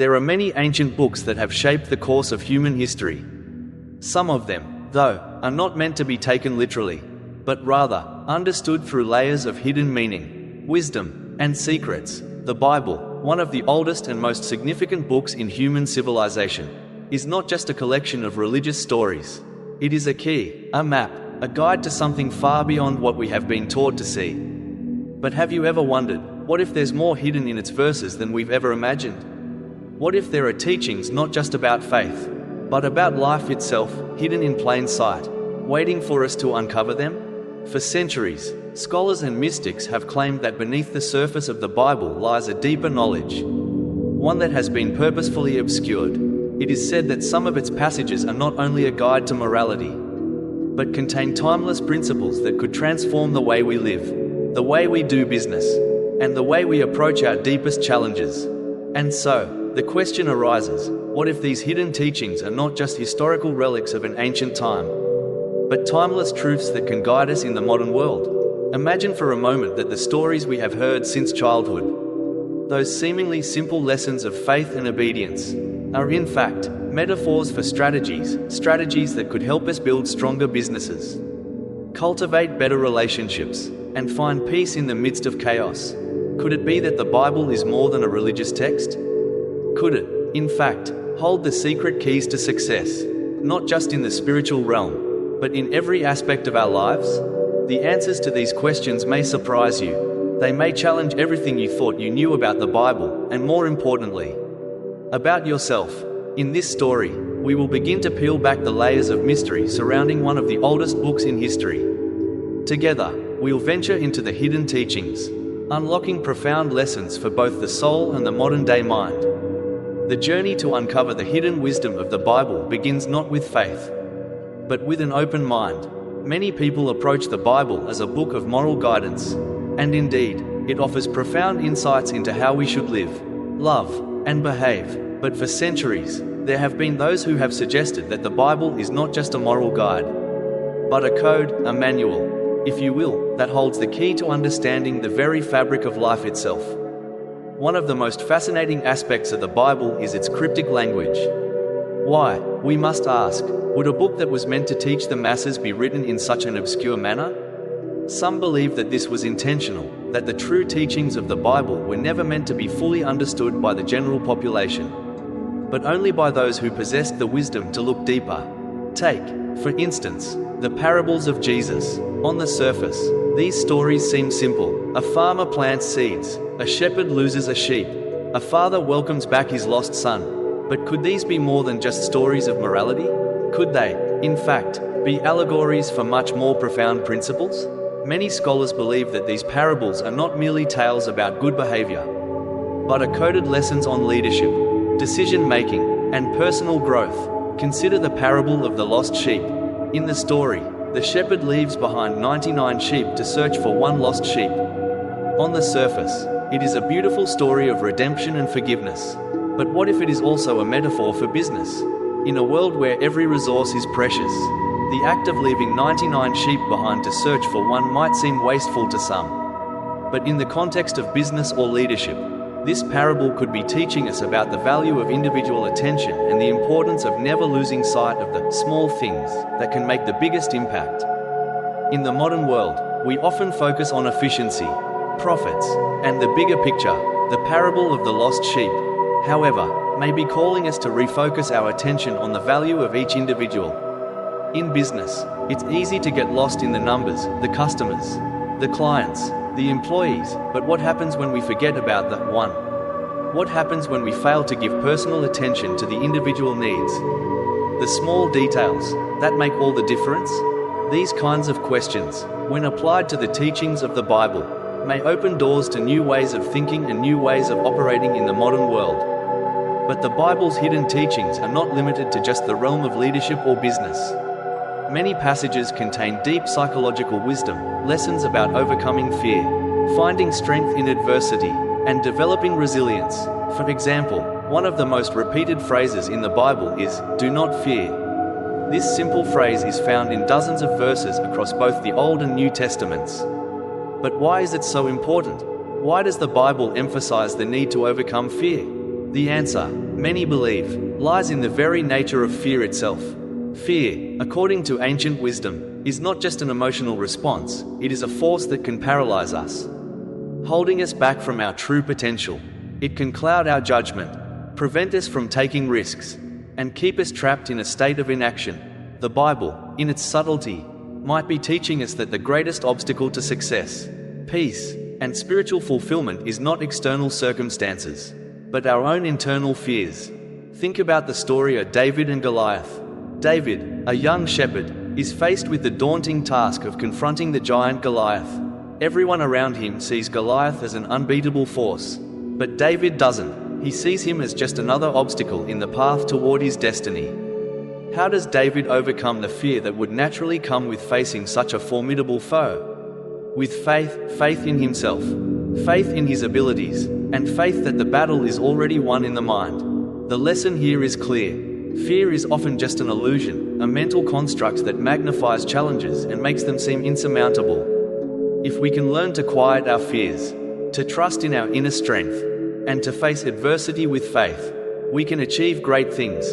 There are many ancient books that have shaped the course of human history. Some of them, though, are not meant to be taken literally, but rather understood through layers of hidden meaning, wisdom, and secrets. The Bible, one of the oldest and most significant books in human civilization, is not just a collection of religious stories. It is a key, a map, a guide to something far beyond what we have been taught to see. But have you ever wondered, what if there's more hidden in its verses than we've ever imagined? What if there are teachings not just about faith, but about life itself, hidden in plain sight, waiting for us to uncover them? For centuries, scholars and mystics have claimed that beneath the surface of the Bible lies a deeper knowledge, one that has been purposefully obscured. It is said that some of its passages are not only a guide to morality, but contain timeless principles that could transform the way we live, the way we do business, and the way we approach our deepest challenges. And so, the question arises, what if these hidden teachings are not just historical relics of an ancient time, but timeless truths that can guide us in the modern world? Imagine for a moment that the stories we have heard since childhood, those seemingly simple lessons of faith and obedience, are in fact metaphors for strategies that could help us build stronger businesses, cultivate better relationships, and find peace in the midst of chaos. Could it be that the Bible is more than a religious text? Could it, in fact, hold the secret keys to success, not just in the spiritual realm, but in every aspect of our lives? The answers to these questions may surprise you. They may challenge everything you thought you knew about the Bible, and more importantly, about yourself. In this story, we will begin to peel back the layers of mystery surrounding one of the oldest books in history. Together, we'll venture into the hidden teachings, unlocking profound lessons for both the soul and the modern-day mind. The journey to uncover the hidden wisdom of the Bible begins not with faith, but with an open mind. Many people approach the Bible as a book of moral guidance, and indeed, it offers profound insights into how we should live, love, and behave. But for centuries, there have been those who have suggested that the Bible is not just a moral guide, but a code, a manual, if you will, that holds the key to understanding the very fabric of life itself. One of the most fascinating aspects of the Bible is its cryptic language. Why, we must ask, would a book that was meant to teach the masses be written in such an obscure manner? Some believe that this was intentional, that the true teachings of the Bible were never meant to be fully understood by the general population, but only by those who possessed the wisdom to look deeper. Take, for instance, the parables of Jesus. On the surface, these stories seem simple. A farmer plants seeds, a shepherd loses a sheep, a father welcomes back his lost son. But could these be more than just stories of morality? Could they, in fact, be allegories for much more profound principles? Many scholars believe that these parables are not merely tales about good behavior, but are coded lessons on leadership, decision-making, and personal growth. Consider the parable of the lost sheep. In the story, the shepherd leaves behind 99 sheep to search for one lost sheep. On the surface, it is a beautiful story of redemption and forgiveness. But what if it is also a metaphor for business? In a world where every resource is precious, the act of leaving 99 sheep behind to search for one might seem wasteful to some. But in the context of business or leadership, this parable could be teaching us about the value of individual attention and the importance of never losing sight of the small things that can make the biggest impact. In the modern world, we often focus on efficiency, profits, and the bigger picture. The parable of the lost sheep, however, may be calling us to refocus our attention on the value of each individual. In business, it's easy to get lost in the numbers, the customers, the clients, the employees, but what happens when we forget about the one? What happens when we fail to give personal attention to the individual needs? The small details that make all the difference? These kinds of questions, when applied to the teachings of the Bible, may open doors to new ways of thinking and new ways of operating in the modern world. But the Bible's hidden teachings are not limited to just the realm of leadership or business. Many passages contain deep psychological wisdom, lessons about overcoming fear, finding strength in adversity, and developing resilience. For example, one of the most repeated phrases in the Bible is, "Do not fear." This simple phrase is found in dozens of verses across both the Old and New Testaments. But why is it so important? Why does the Bible emphasize the need to overcome fear? The answer, many believe, lies in the very nature of fear itself. Fear, according to ancient wisdom, is not just an emotional response, it is a force that can paralyze us, holding us back from our true potential. It can cloud our judgment, prevent us from taking risks, and keep us trapped in a state of inaction. The Bible, in its subtlety, might be teaching us that the greatest obstacle to success, peace, and spiritual fulfillment is not external circumstances, but our own internal fears. Think about the story of David and Goliath. David, a young shepherd, is faced with the daunting task of confronting the giant Goliath. Everyone around him sees Goliath as an unbeatable force, but David doesn't. He sees him as just another obstacle in the path toward his destiny. How does David overcome the fear that would naturally come with facing such a formidable foe? With faith in himself, faith in his abilities, and faith that the battle is already won in the mind. The lesson here is clear. Fear is often just an illusion, a mental construct that magnifies challenges and makes them seem insurmountable. If we can learn to quiet our fears, to trust in our inner strength, and to face adversity with faith, we can achieve great things.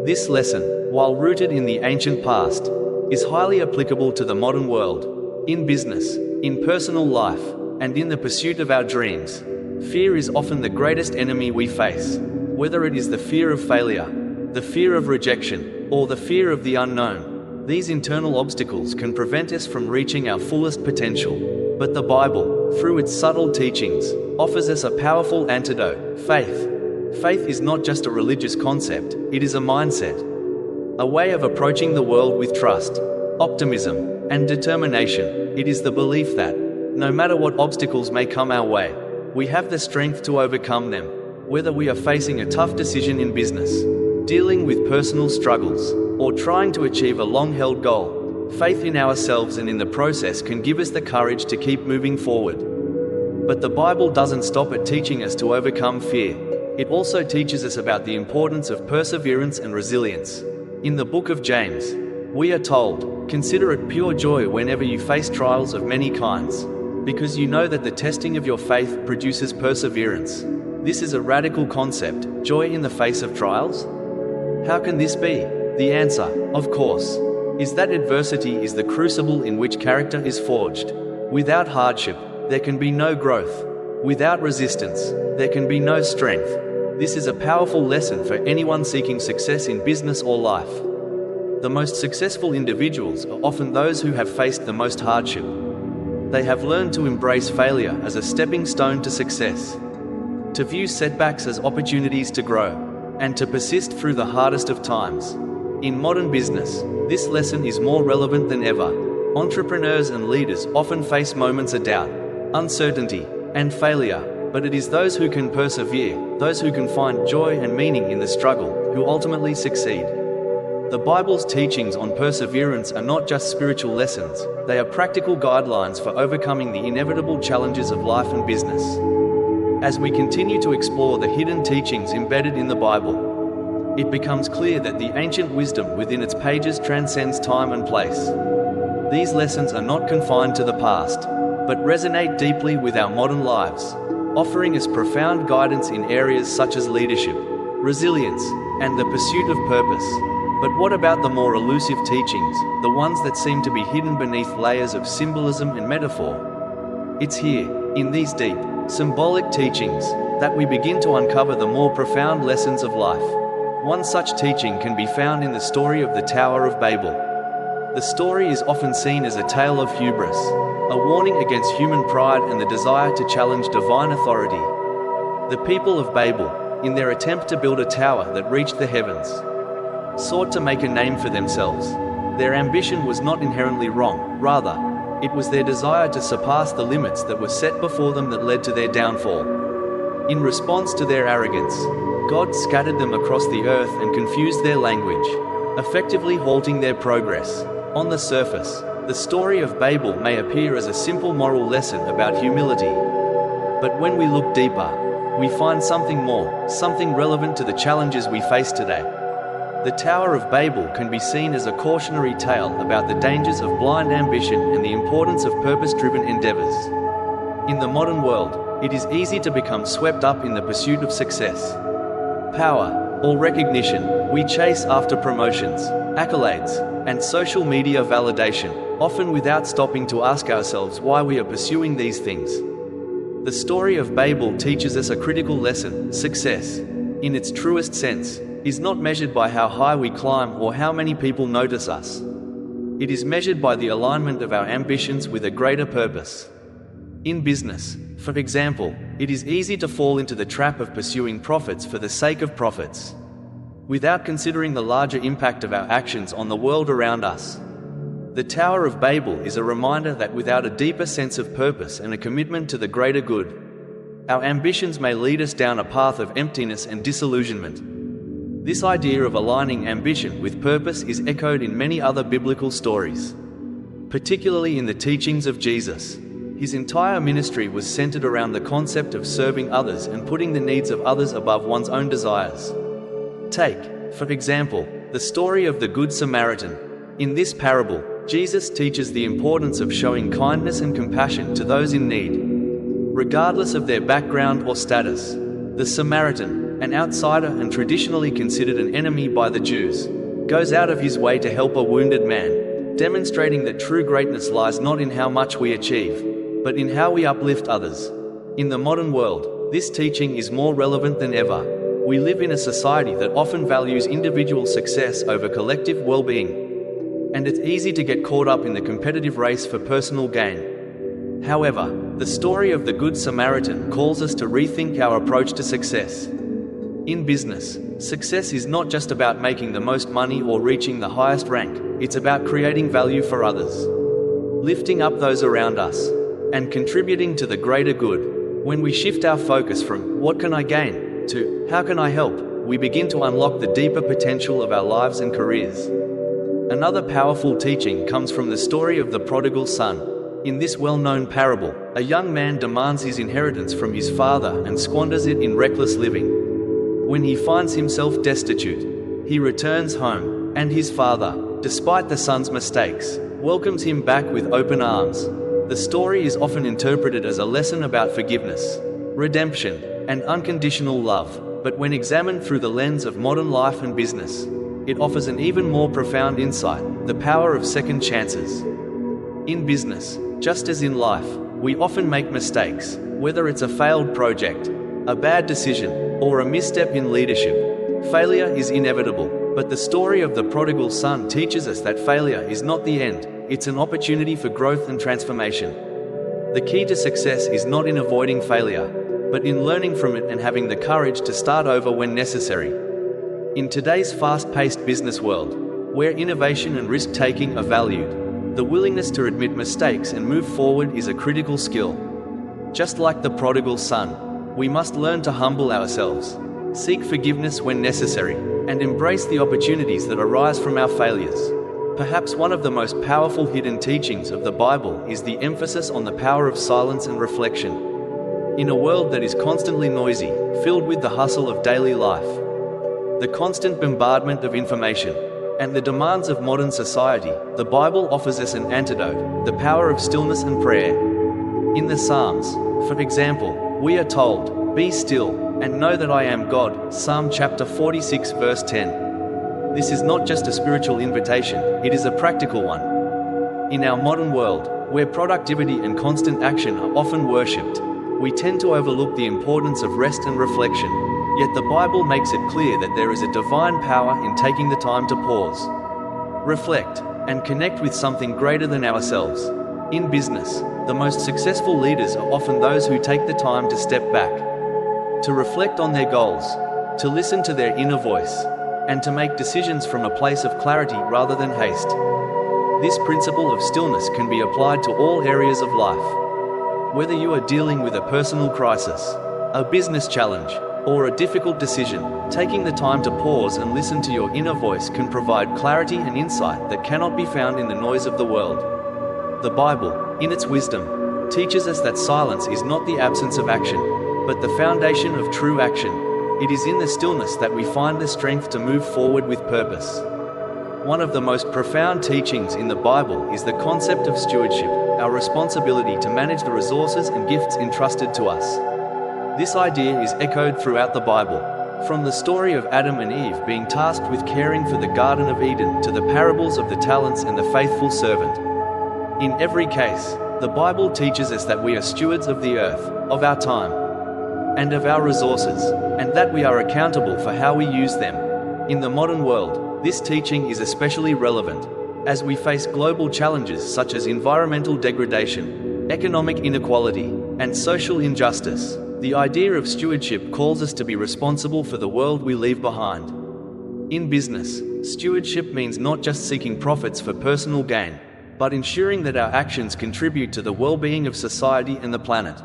This lesson, while rooted in the ancient past, is highly applicable to the modern world. In business, in personal life, and in the pursuit of our dreams, fear is often the greatest enemy we face. Whether it is the fear of failure, the fear of rejection, or the fear of the unknown, these internal obstacles can prevent us from reaching our fullest potential. But the Bible, through its subtle teachings, offers us a powerful antidote: faith. Faith is not just a religious concept, it is a mindset, a way of approaching the world with trust, optimism, and determination. It is the belief that, no matter what obstacles may come our way, we have the strength to overcome them. Whether we are facing a tough decision in business, dealing with personal struggles, or trying to achieve a long-held goal, faith in ourselves and in the process can give us the courage to keep moving forward. But the Bible doesn't stop at teaching us to overcome fear. It also teaches us about the importance of perseverance and resilience. In the book of James, we are told, "Consider it pure joy whenever you face trials of many kinds, because you know that the testing of your faith produces perseverance." This is a radical concept: joy in the face of trials. How can this be? The answer, of course, is that adversity is the crucible in which character is forged. Without hardship, there can be no growth. Without resistance, there can be no strength. This is a powerful lesson for anyone seeking success in business or life. The most successful individuals are often those who have faced the most hardship. They have learned to embrace failure as a stepping stone to success, to view setbacks as opportunities to grow, and to persist through the hardest of times. In modern business, this lesson is more relevant than ever. Entrepreneurs and leaders often face moments of doubt, uncertainty, and failure, but it is those who can persevere, those who can find joy and meaning in the struggle, who ultimately succeed. The Bible's teachings on perseverance are not just spiritual lessons, they are practical guidelines for overcoming the inevitable challenges of life and business. As we continue to explore the hidden teachings embedded in the Bible, it becomes clear that the ancient wisdom within its pages transcends time and place. These lessons are not confined to the past, but resonate deeply with our modern lives, offering us profound guidance in areas such as leadership, resilience, and the pursuit of purpose. But what about the more elusive teachings, the ones that seem to be hidden beneath layers of symbolism and metaphor? It's here, in these deep, symbolic teachings, that we begin to uncover the more profound lessons of life. One such teaching can be found in the story of the Tower of Babel. The story is often seen as a tale of hubris, a warning against human pride and the desire to challenge divine authority. The people of Babel, in their attempt to build a tower that reached the heavens, sought to make a name for themselves. Their ambition was not inherently wrong, rather, it was their desire to surpass the limits that were set before them that led to their downfall. In response to their arrogance, God scattered them across the earth and confused their language, effectively halting their progress. On the surface, the story of Babel may appear as a simple moral lesson about humility. But when we look deeper, we find something more, something relevant to the challenges we face today. The Tower of Babel can be seen as a cautionary tale about the dangers of blind ambition and the importance of purpose-driven endeavors. In the modern world, it is easy to become swept up in the pursuit of success, power, or recognition. We chase after promotions, accolades, and social media validation, often without stopping to ask ourselves why we are pursuing these things. The story of Babel teaches us a critical lesson. Success, in its truest sense, is not measured by how high we climb or how many people notice us. It is measured by the alignment of our ambitions with a greater purpose. In business, for example, it is easy to fall into the trap of pursuing profits for the sake of profits, without considering the larger impact of our actions on the world around us. The Tower of Babel is a reminder that without a deeper sense of purpose and a commitment to the greater good, our ambitions may lead us down a path of emptiness and disillusionment. This idea of aligning ambition with purpose is echoed in many other biblical stories, particularly in the teachings of Jesus. His entire ministry was centered around the concept of serving others and putting the needs of others above one's own desires. Take, for example, the story of the Good Samaritan. In this parable, Jesus teaches the importance of showing kindness and compassion to those in need, regardless of their background or status. The Samaritan, an outsider and traditionally considered an enemy by the Jews, goes out of his way to help a wounded man, demonstrating that true greatness lies not in how much we achieve, but in how we uplift others. In the modern world, this teaching is more relevant than ever. We live in a society that often values individual success over collective well-being, and it's easy to get caught up in the competitive race for personal gain. However, the story of the Good Samaritan calls us to rethink our approach to success. In business, success is not just about making the most money or reaching the highest rank, it's about creating value for others, lifting up those around us, and contributing to the greater good. When we shift our focus from "what can I gain" to "how can I help," we begin to unlock the deeper potential of our lives and careers. Another powerful teaching comes from the story of the prodigal son. In this well-known parable, a young man demands his inheritance from his father and squanders it in reckless living. When he finds himself destitute, he returns home, and his father, despite the son's mistakes, welcomes him back with open arms. The story is often interpreted as a lesson about forgiveness, redemption, and unconditional love, but when examined through the lens of modern life and business, it offers an even more profound insight: the power of second chances. In business, just as in life, we often make mistakes, whether it's a failed project, a bad decision, or a misstep in leadership. Failure is inevitable, but the story of the prodigal son teaches us that failure is not the end, it's an opportunity for growth and transformation. The key to success is not in avoiding failure, but in learning from it and having the courage to start over when necessary. In today's fast-paced business world, where innovation and risk-taking are valued, the willingness to admit mistakes and move forward is a critical skill. Just like the prodigal son, we must learn to humble ourselves, seek forgiveness when necessary, and embrace the opportunities that arise from our failures. Perhaps one of the most powerful hidden teachings of the Bible is the emphasis on the power of silence and reflection. In a world that is constantly noisy, filled with the hustle of daily life, the constant bombardment of information, and the demands of modern society, the Bible offers us an antidote: the power of stillness and prayer. In the Psalms, for example, we are told, "Be still, and know that I am God." Psalm chapter 46 verse 10. This is not just a spiritual invitation, it is a practical one. In our modern world, where productivity and constant action are often worshipped, we tend to overlook the importance of rest and reflection. Yet the Bible makes it clear that there is a divine power in taking the time to pause, reflect, and connect with something greater than ourselves. In business, the most successful leaders are often those who take the time to step back, to reflect on their goals, to listen to their inner voice, and to make decisions from a place of clarity rather than haste. This principle of stillness can be applied to all areas of life. Whether you are dealing with a personal crisis, a business challenge, or a difficult decision, taking the time to pause and listen to your inner voice can provide clarity and insight that cannot be found in the noise of the world. The Bible, in its wisdom, teaches us that silence is not the absence of action, but the foundation of true action. It is in the stillness that we find the strength to move forward with purpose. One of the most profound teachings in the Bible is the concept of stewardship, our responsibility to manage the resources and gifts entrusted to us. This idea is echoed throughout the Bible. From the story of Adam and Eve being tasked with caring for the Garden of Eden to the parables of the talents and the faithful servant. In every case, the Bible teaches us that we are stewards of the earth, of our time, and of our resources, and that we are accountable for how we use them. In the modern world, this teaching is especially relevant, as we face global challenges such as environmental degradation, economic inequality, and social injustice. The idea of stewardship calls us to be responsible for the world we leave behind. In business, stewardship means not just seeking profits for personal gain, but ensuring that our actions contribute to the well-being of society and the planet.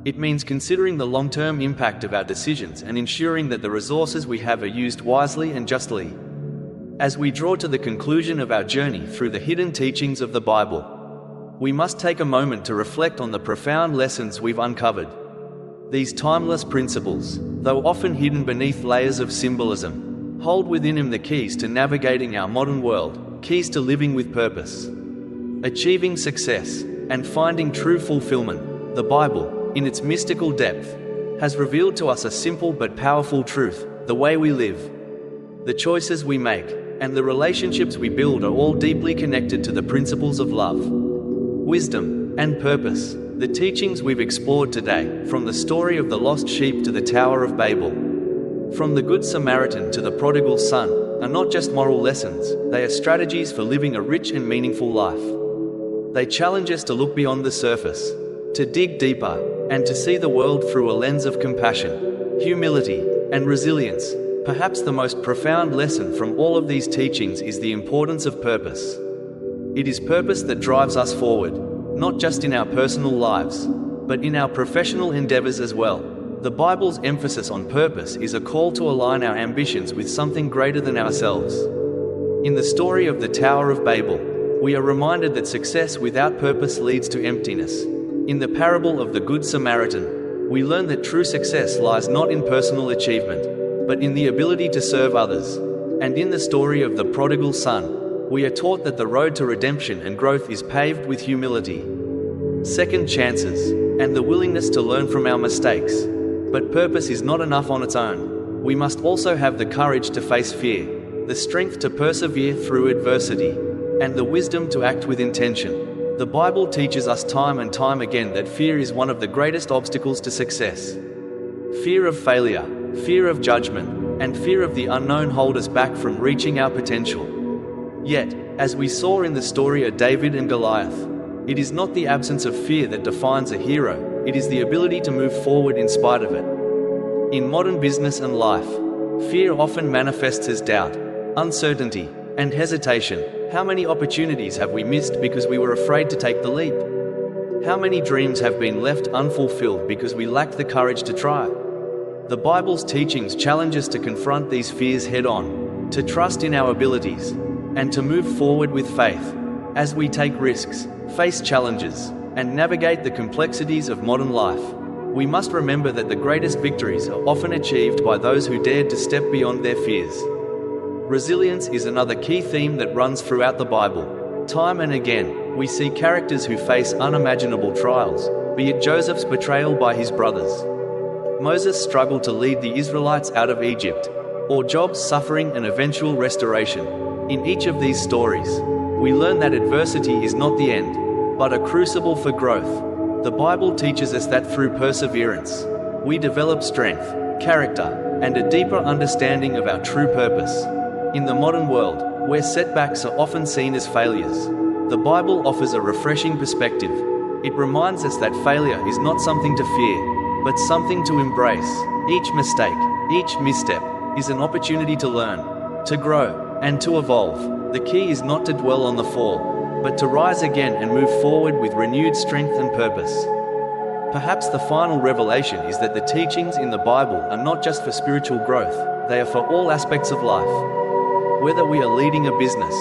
It means considering the long-term impact of our decisions and ensuring that the resources we have are used wisely and justly. As we draw to the conclusion of our journey through the hidden teachings of the Bible, we must take a moment to reflect on the profound lessons we've uncovered. These timeless principles, though often hidden beneath layers of symbolism, hold within them the keys to navigating our modern world, keys to living with purpose, achieving success, and finding true fulfillment. The Bible, in its mystical depth, has revealed to us a simple but powerful truth: the way we live, the choices we make, and the relationships we build are all deeply connected to the principles of love, wisdom, and purpose. The teachings we've explored today, from the story of the lost sheep to the Tower of Babel, from the Good Samaritan to the prodigal son, are not just moral lessons, they are strategies for living a rich and meaningful life. They challenge us to look beyond the surface, to dig deeper, and to see the world through a lens of compassion, humility, and resilience. Perhaps the most profound lesson from all of these teachings is the importance of purpose. It is purpose that drives us forward, not just in our personal lives, but in our professional endeavors as well. The Bible's emphasis on purpose is a call to align our ambitions with something greater than ourselves. In the story of the Tower of Babel, we are reminded that success without purpose leads to emptiness. In the parable of the Good Samaritan, we learn that true success lies not in personal achievement, but in the ability to serve others. And in the story of the prodigal son, we are taught that the road to redemption and growth is paved with humility, second chances, and the willingness to learn from our mistakes. But purpose is not enough on its own. We must also have the courage to face fear, the strength to persevere through adversity, and the wisdom to act with intention. The Bible teaches us time and time again that fear is one of the greatest obstacles to success. Fear of failure, fear of judgment, and fear of the unknown hold us back from reaching our potential. Yet, as we saw in the story of David and Goliath, it is not the absence of fear that defines a hero, it is the ability to move forward in spite of it. In modern business and life, fear often manifests as doubt, uncertainty, and hesitation. How many opportunities have we missed because we were afraid to take the leap? How many dreams have been left unfulfilled because we lacked the courage to try? The Bible's teachings challenge us to confront these fears head-on, to trust in our abilities, and to move forward with faith. As we take risks, face challenges, and navigate the complexities of modern life, we must remember that the greatest victories are often achieved by those who dared to step beyond their fears. Resilience is another key theme that runs throughout the Bible. Time and again, we see characters who face unimaginable trials, be it Joseph's betrayal by his brothers, Moses' struggle to lead the Israelites out of Egypt, or Job's suffering and eventual restoration. In each of these stories, we learn that adversity is not the end, but a crucible for growth. The Bible teaches us that through perseverance, we develop strength, character, and a deeper understanding of our true purpose. In the modern world, where setbacks are often seen as failures, the Bible offers a refreshing perspective. It reminds us that failure is not something to fear, but something to embrace. Each mistake, each misstep, is an opportunity to learn, to grow, and to evolve. The key is not to dwell on the fall, but to rise again and move forward with renewed strength and purpose. Perhaps the final revelation is that the teachings in the Bible are not just for spiritual growth, they are for all aspects of life. Whether we are leading a business,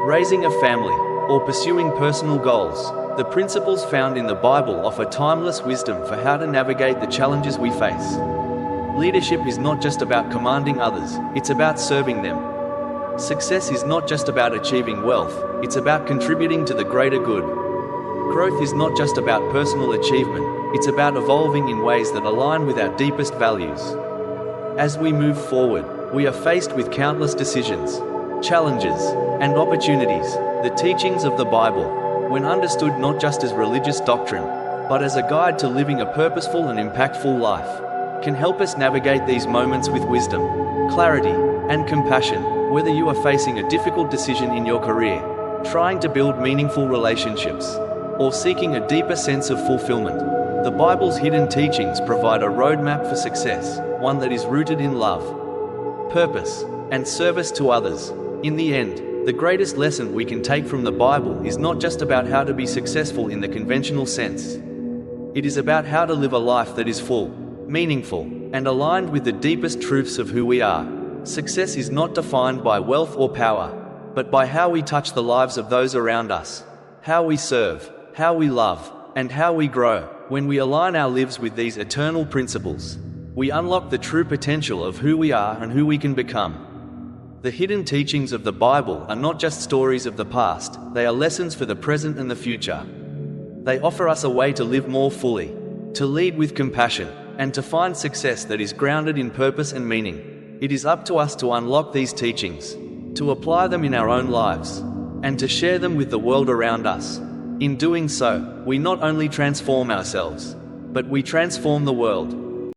raising a family, or pursuing personal goals, the principles found in the Bible offer timeless wisdom for how to navigate the challenges we face. Leadership is not just about commanding others, it's about serving them. Success is not just about achieving wealth, it's about contributing to the greater good. Growth is not just about personal achievement, it's about evolving in ways that align with our deepest values. As we move forward, we are faced with countless decisions, challenges, and opportunities. The teachings of the Bible, when understood not just as religious doctrine, but as a guide to living a purposeful and impactful life, can help us navigate these moments with wisdom, clarity, and compassion. Whether you are facing a difficult decision in your career, trying to build meaningful relationships, or seeking a deeper sense of fulfillment, the Bible's hidden teachings provide a roadmap for success, one that is rooted in love, purpose, and service to others. In the end, the greatest lesson we can take from the Bible is not just about how to be successful in the conventional sense. It is about how to live a life that is full, meaningful, and aligned with the deepest truths of who we are. Success is not defined by wealth or power, but by how we touch the lives of those around us, how we serve, how we love, and how we grow. When we align our lives with these eternal principles, we unlock the true potential of who we are and who we can become. The hidden teachings of the Bible are not just stories of the past, they are lessons for the present and the future. They offer us a way to live more fully, to lead with compassion, and to find success that is grounded in purpose and meaning. It is up to us to unlock these teachings, to apply them in our own lives, and to share them with the world around us. In doing so, we not only transform ourselves, but we transform the world.